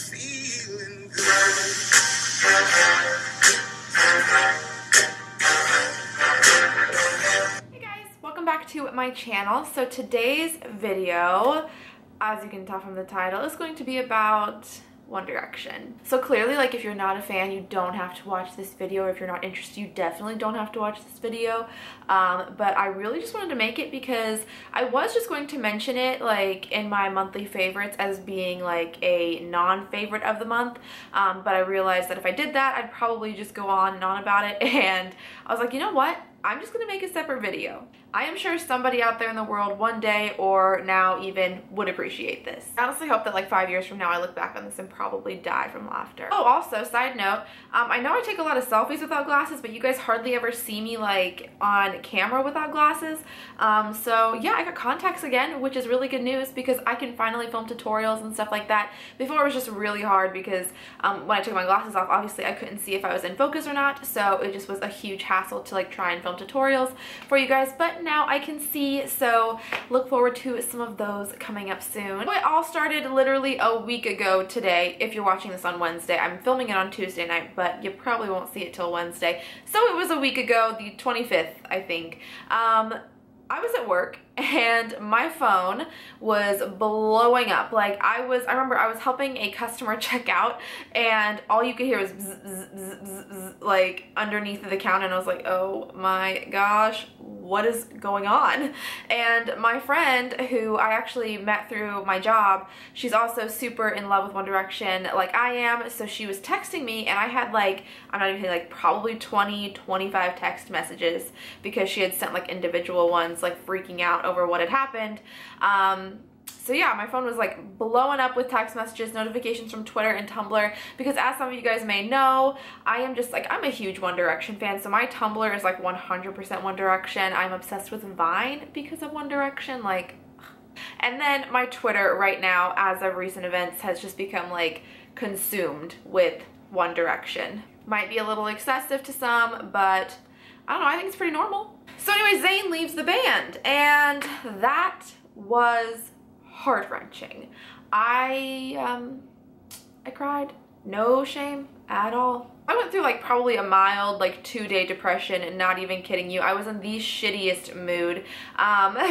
feeling good. Hey guys, welcome back to my channel. So today's video, as you can tell from the title, is going to be about One Direction. So clearly, like, if you're not a fan, you don't have to watch this video. If you're not interested, you definitely don't have to watch this video. But I really just wanted to make it because I was just going to mention it like in my monthly favorites as being like a non-favorite of the month. But I realized that if I did that, I'd probably just go on and on about it. And I was like, you know what? I'm just gonna make a separate video. I am sure somebody out there in the world one day or now even would appreciate this. I honestly hope that like 5 years from now I look back on this and probably die from laughter. Oh, also, side note, I know I take a lot of selfies without glasses, but you guys hardly ever see me like on camera without glasses. So yeah, I got contacts again, which is really good news because I can finally film tutorials and stuff like that. Before it was just really hard because when I took my glasses off, obviously I couldn't see if I was in focus or not, so it just was a huge hassle to like try and film tutorials for you guys, but now I can see, so look forward to some of those coming up soon. It all started literally a week ago today. If you're watching this on Wednesday, I'm filming it on Tuesday night, but you probably won't see it till Wednesday. So it was a week ago, the 25th, I think. I was at work and my phone was blowing up. Like I remember I was helping a customer check out and all you could hear was bzz, bzz, bzz, bzz, bzz, like underneath the counter, and I was like, oh my gosh, what is going on? And my friend, who I actually met through my job, she's also super in love with One Direction like I am, so she was texting me and I had like, I'm not even kidding, like probably 20-25 text messages because she had sent like individual ones like freaking out over what had happened. So yeah, my phone was like blowing up with text messages, notifications from Twitter and Tumblr, because as some of you guys may know, I am just like, I'm a huge One Direction fan, so my Tumblr is like 100% One Direction. I'm obsessed with Vine because of One Direction, like, and then my Twitter right now, as of recent events, has just become like consumed with One Direction. Might be a little excessive to some, but I don't know, I think it's pretty normal. So anyway, Zayn leaves the band, and that was heart-wrenching. I cried. No shame at all. I went through like probably a mild like 2-day depression, and not even kidding you, I was in the shittiest mood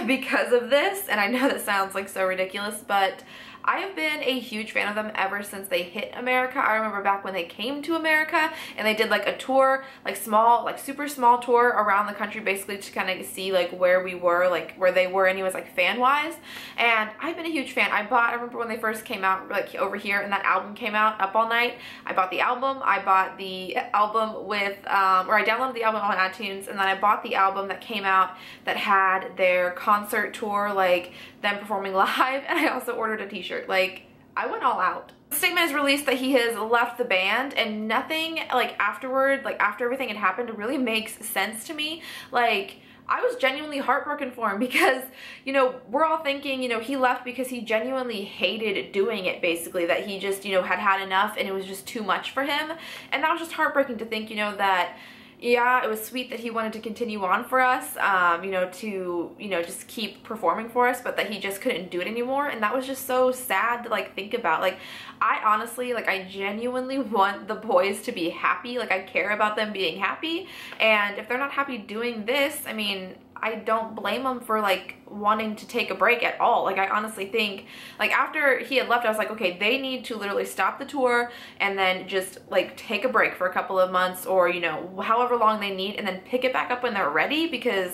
because of this, and I know that sounds like so ridiculous, but I have been a huge fan of them ever since they hit America. I remember back when they came to America and they did like a tour, like small, like super small tour around the country, basically to kind of see like where we were, like where they were anyways, like fan wise. And I've been a huge fan. I remember when they first came out like over here and that album came out, Up All Night. I bought the album. I bought the album with, or I downloaded the album on iTunes, and then I bought the album that came out that had their concert tour, like them performing live, and I also ordered a t-shirt. Like, I went all out. The statement is released that he has left the band, and nothing like afterward, like after everything had happened, really makes sense to me. Like, I was genuinely heartbroken for him because, you know, we're all thinking, you know, he left because he genuinely hated doing it, basically, that he just, you know, had had enough and it was just too much for him. And that was just heartbreaking to think, you know, that yeah, it was sweet that he wanted to continue on for us, you know, to, you know, just keep performing for us, but that he just couldn't do it anymore. And that was just so sad to like think about. Like, I honestly, like, I genuinely want the boys to be happy. Like, I care about them being happy. And if they're not happy doing this, I mean, I don't blame them for like wanting to take a break at all. Like, I honestly think, like, after he had left, I was like, okay, they need to literally stop the tour and then just like take a break for a couple of months, or, you know, however long they need, and then pick it back up when they're ready, because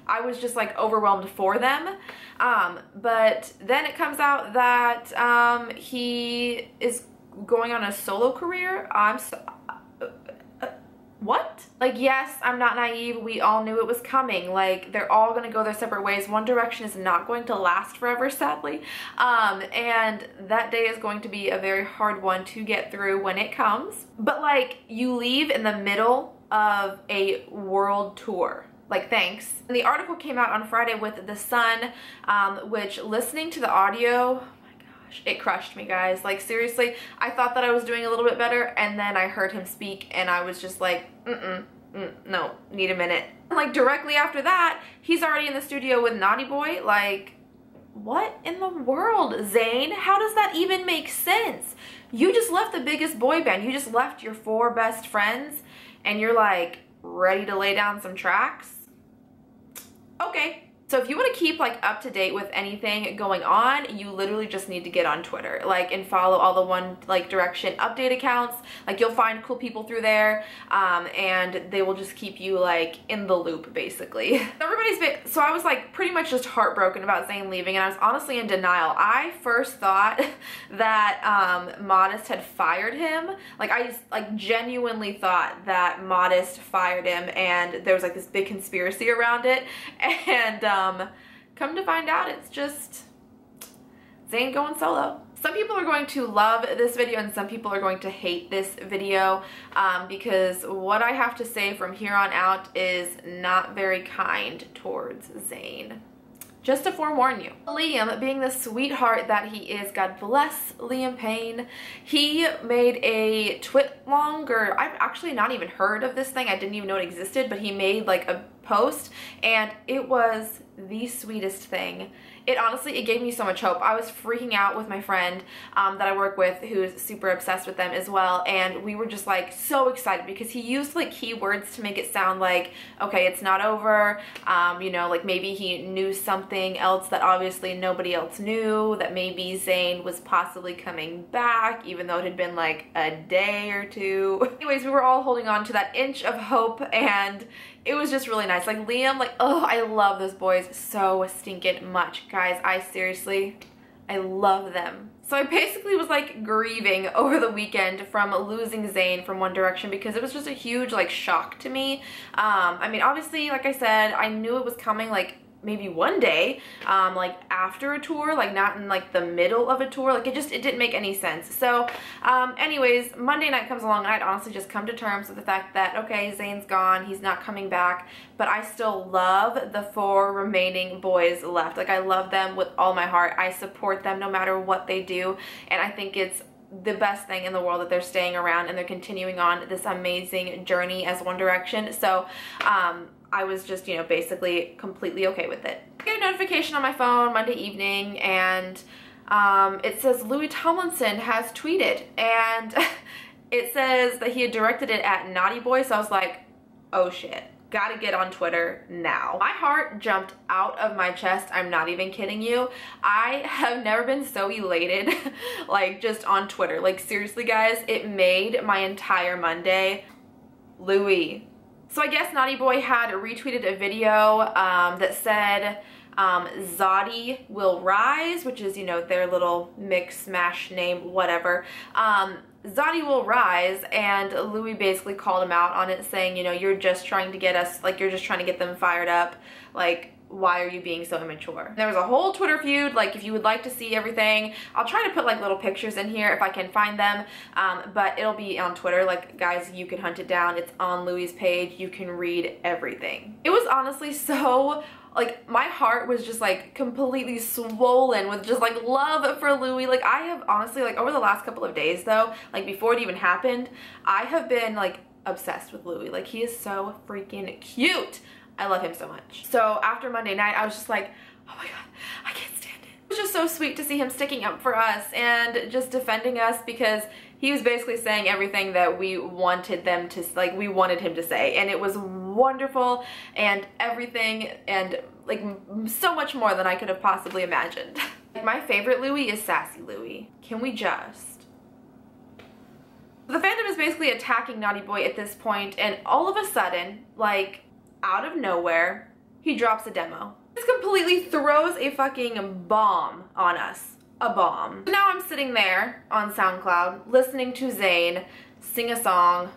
I was just like overwhelmed for them. But then it comes out that he is going on a solo career. What? Like, yes, I'm not naive. We all knew it was coming. Like, they're all gonna go their separate ways. One Direction is not going to last forever, sadly. And that day is going to be a very hard one to get through when it comes. But like, you leave in the middle of a world tour. Like, thanks. And the article came out on Friday with The Sun, which, listening to the audio, it crushed me, guys. Like, seriously, I thought that I was doing a little bit better, and then I heard him speak and I was just like, no, need a minute. And like, directly after that, he's already in the studio with Naughty Boy. Like, what in the world, Zayn? How does that even make sense? You just left the biggest boy band. You just left your 4 best friends and you're like ready to lay down some tracks? Okay. So if you want to keep like up to date with anything going on, you literally just need to get on Twitter, like, and follow all the One Direction update accounts. Like, you'll find cool people through there, and they will just keep you like in the loop, basically. So I was like pretty much just heartbroken about Zayn leaving, and I was honestly in denial. I first thought that Modest had fired him. Like, I just like genuinely thought that Modest fired him, and there was like this big conspiracy around it, and come to find out, it's just Zayn going solo. Some people are going to love this video and some people are going to hate this video because what I have to say from here on out is not very kind towards Zayn. Just to forewarn you. Liam, being the sweetheart that he is, God bless Liam Payne, he made a twit-longer, I've actually not even heard of this thing, I didn't even know it existed, but he made like a post and it was the sweetest thing. It honestly, it gave me so much hope. I was freaking out with my friend that I work with who's super obsessed with them as well, and we were just like so excited because he used like keywords to make it sound like, okay, it's not over, you know, like maybe he knew something else that obviously nobody else knew, that maybe Zayn was possibly coming back even though it had been like a day or two. Anyways, we were all holding on to that inch of hope and it was just really nice. Like Liam, like, oh, I love those boys so stinking much. Guys, I love them. So I basically was like grieving over the weekend from losing Zayn from One Direction because it was just a huge like shock to me. I mean, obviously, like I said, I knew it was coming like maybe one day, like after a tour, like not in like the middle of a tour, like it didn't make any sense. So anyways, Monday night comes along and I'd honestly just come to terms with the fact that, okay, Zayn's gone, he's not coming back, but I still love the 4 remaining boys left. Like, I love them with all my heart. I support them no matter what they do, and I think it's the best thing in the world that they're staying around and they're continuing on this amazing journey as One Direction. So I was just, you know, basically completely okay with it. I get a notification on my phone Monday evening and it says Louis Tomlinson has tweeted, and it says that he had directed it at Naughty Boy, so I was like, oh shit. Gotta get on Twitter now. My heart jumped out of my chest. I'm not even kidding you. I have never been so elated like just on Twitter. Like seriously guys, it made my entire Monday. Louis. So I guess Naughty Boy had retweeted a video that said Zoddy will rise, which is, you know, their little mix smash name, whatever. Zoddy will rise, and Louis basically called him out on it, saying, you know, you're just trying to get us, like, you're just trying to get them fired up, like, why are you being so immature? And there was a whole Twitter feud. Like, if you would like to see everything, I'll try to put like little pictures in here if I can find them, but it'll be on Twitter. Like, guys, you can hunt it down. It's on Louis' page. You can read everything. It was honestly so, like, my heart was just like completely swollen with just like love for Louis. Like, I have honestly, like, over the last couple of days though, like before it even happened, I have been like obsessed with Louis. Like, he is so freaking cute. I love him so much. So after Monday night, I was just like, oh my god, I can't stand it. It was just so sweet to see him sticking up for us and just defending us, because he was basically saying everything that we wanted them to, like, we wanted him to say, and it was wonderful and everything, and like so much more than I could have possibly imagined. My favorite Louis is Sassy Louis. Can we just? The fandom is basically attacking Naughty Boy at this point, and all of a sudden, like, out of nowhere, he drops a demo. This completely throws a fucking bomb on us. A bomb. Now I'm sitting there on SoundCloud listening to Zayn sing a song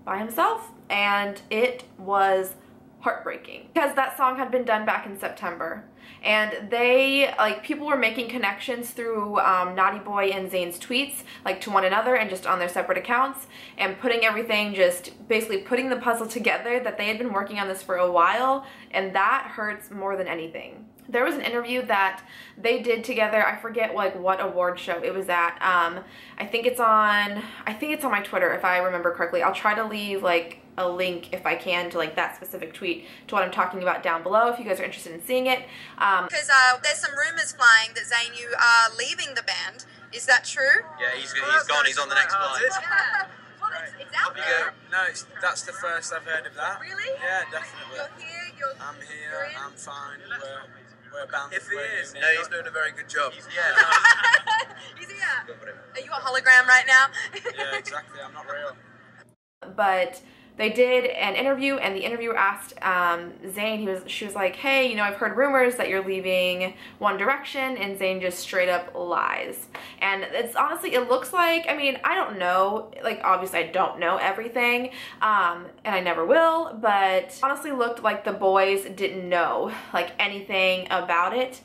by himself, and it was heartbreaking because that song had been done back in September, and they, like, people were making connections through Naughty Boy and Zayn's tweets, like, to one another and just on their separate accounts, and putting everything, just basically putting the puzzle together that they had been working on this for a while, and that hurts more than anything. There was an interview that they did together. I forget like what award show it was at. I think it's on my Twitter if I remember correctly. I'll try to leave like a link if I can to like that specific tweet to what I'm talking about down below if you guys are interested in seeing it. Because there's some rumors flying that Zayn, you are leaving the band. Is that true? Yeah, he's gone. He's on the next flight. Yeah. Well, it's out there. No, that's the first I've heard of that. Really? Yeah, definitely. You're here. I'm here. I'm fine. We're bound. If he is, no, he's doing a very good job. He's here. Are you a hologram right now? Yeah, exactly. I'm not real. But they did an interview, and the interviewer asked Zayn, she was like, hey, you know, I've heard rumors that you're leaving One Direction, and Zayn just straight up lies. And it's honestly, it looks like, I mean, I don't know, like, obviously I don't know everything, and I never will, but honestly looked like the boys didn't know, like, anything about it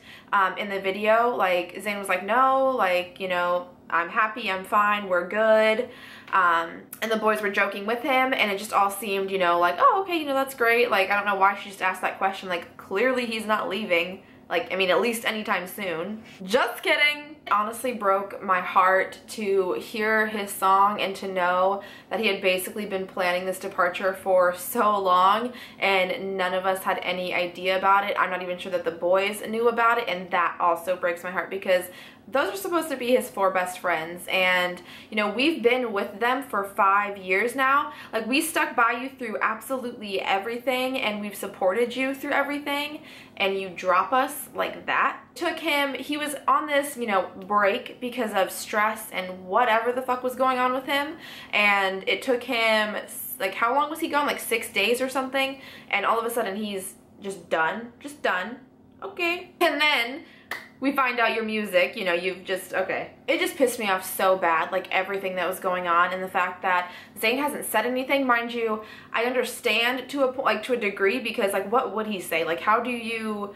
in the video. Like, Zayn was like, no, like, you know, I'm happy, I'm fine, we're good. And the boys were joking with him, and it just all seemed, you know, like, oh, okay, you know, that's great. Like, I don't know why she just asked that question. Like, clearly he's not leaving. Like, I mean, at least anytime soon. Just kidding. It honestly broke my heart to hear his song and to know that he had basically been planning this departure for so long, and none of us had any idea about it. I'm not even sure that the boys knew about it, and that also breaks my heart because those are supposed to be his 4 best friends, and you know, we've been with them for 5 years now. Like, we stuck by you through absolutely everything, and we've supported you through everything, and you drop us like that. Took him, he was on this, you know, break because of stress and whatever the fuck was going on with him, and it took him, like, how long was he gone? Like 6 days or something, and all of a sudden he's just done. Okay. And then we find out your music, you know, you've just, okay. It just pissed me off so bad, like everything that was going on, and the fact that Zayn hasn't said anything. Mind you, I understand to a point, like to a degree, because like what would he say? Like how do you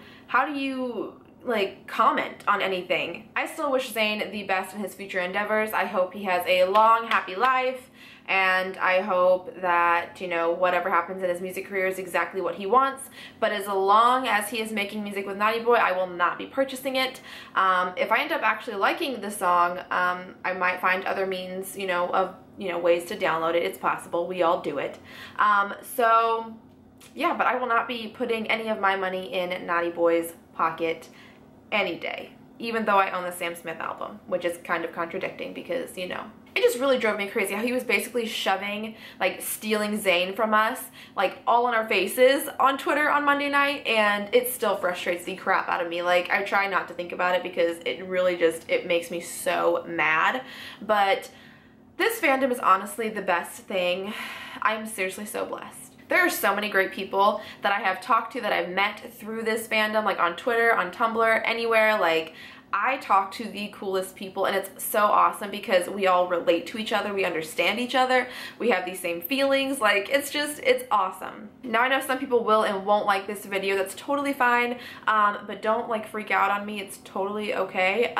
like comment on anything? I still wish Zayn the best in his future endeavors. I hope he has a long, happy life, and I hope that, you know, whatever happens in his music career is exactly what he wants. But as long as he is making music with Naughty Boy, I will not be purchasing it. If I end up actually liking the song, I might find other means, you know, of, you know, ways to download it. It's possible. We all do it. So yeah, but I will not be putting any of my money in Naughty Boy's pocket any day, even though I own the Sam Smith album, which is kind of contradicting because, you know, it just really drove me crazy how he was basically shoving, like, stealing Zayn from us, like, all in our faces on Twitter on Monday night, and it still frustrates the crap out of me. Like, I try not to think about it because it really just, it makes me so mad, but this fandom is honestly the best thing. I'm seriously so blessed. There are so many great people that I have talked to, that I've met through this fandom, like on Twitter, on Tumblr, anywhere. Like, I talk to the coolest people, and it's so awesome because we all relate to each other, we understand each other, we have these same feelings. Like, it's awesome. Now I know some people will and won't like this video. That's totally fine, but don't like freak out on me. It's totally okay.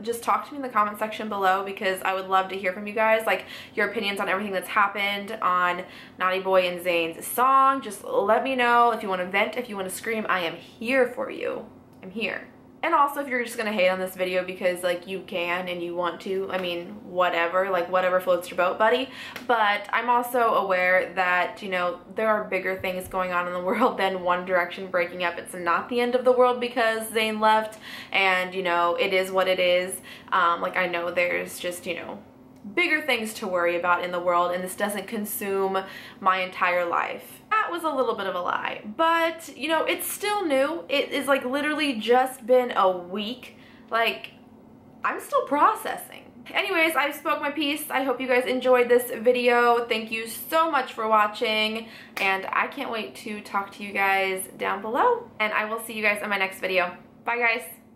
Just talk to me in the comment section below because I would love to hear from you guys, like your opinions on everything that's happened on Naughty Boy and Zayn's song. Just let me know if you want to vent, if you want to scream. I am here for you. I'm here. And also, if you're just gonna hate on this video because, like, you can and you want to, I mean, whatever, like, whatever floats your boat, buddy. But I'm also aware that, you know, there are bigger things going on in the world than One Direction breaking up. It's not the end of the world because Zayn left, and, you know, it is what it is. Like, I know there's just, you know, bigger things to worry about in the world, and this doesn't consume my entire life. That was a little bit of a lie, but you know, it's still new. It is like literally just been a week. Like, I'm still processing. Anyways, I've spoke my piece. I hope you guys enjoyed this video. Thank you so much for watching, and I can't wait to talk to you guys down below, and I will see you guys in my next video. Bye guys.